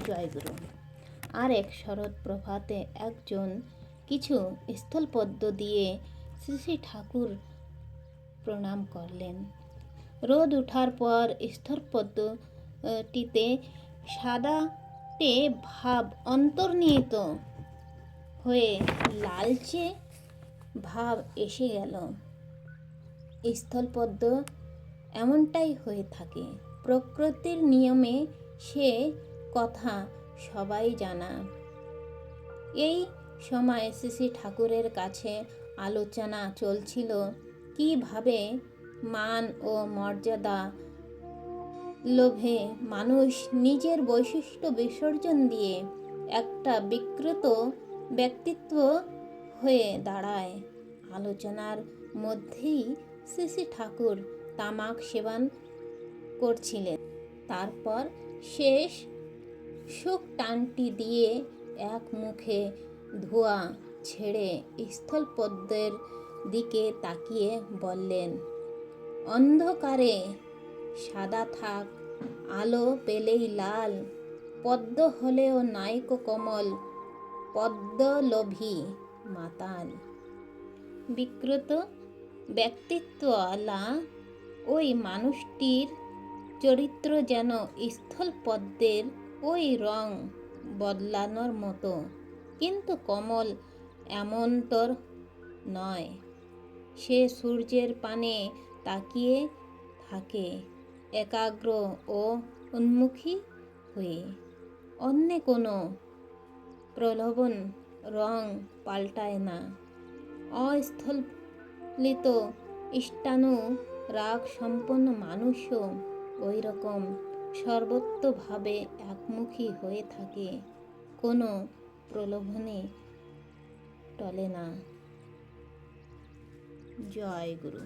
জয়গুরু। আর এক শরৎ প্রভাতে একজন কিছু স্থলপদ্ম দিয়ে শ্রী শ্রী ঠাকুর প্রণাম করলেন। রোদ ওঠার পর স্থলপদ্মটিতে সাদাটে ভাব অন্তর্নিহিত হয়ে লালচে ভাব এসে গেল। স্থলপদ্ম এমনটাই হয়ে থাকে, প্রকৃতির নিয়মে, সে কথা সবাই জানা। এই সময় শ্রী শ্রী ঠাকুরের কাছে আলোচনা চলছিল কিভাবে মান ও মর্যাদা লোভে মানুষ নিজের বৈশিষ্ট্য বিসর্জন দিয়ে একটা বিকৃত ব্যক্তিত্ব হয়ে দাঁড়ায়। আলোচনার মধ্যেই শ্রী শ্রী ঠাকুর তামাক সেবন করছিলেন। তারপর শেষ শোক টানটি দিয়ে এক মুখে ধোঁয়া ছেড়ে স্থলপদ্মের দিকে তাকিয়ে বললেন, অন্ধকারে সাদা থাক, আলো পেলেই লাল, পদ্ম হলেও নাইকো কমল, পদ্মলোভী মাতাল। বিকৃত ব্যক্তিত্বওয়ালা ওই মানুষটির চরিত্র যেন স্থলপদ্মের ওই রং বদলানোর মতো, কিন্তু কমল এমনতর নয়। সে সূর্যের পানে তাকিয়ে থাকে একাগ্র ও উন্মুখী হয়ে। অন্য কোনো প্রলোভন রং পাল্টায় না। অস্থলিত ইষ্টানু রাগ সম্পন্ন মানুষও ওই রকম সর্বতোভাবে একমুখী হয়ে থাকে, কোনো প্রলোভনে টলে না। জয় গুরু।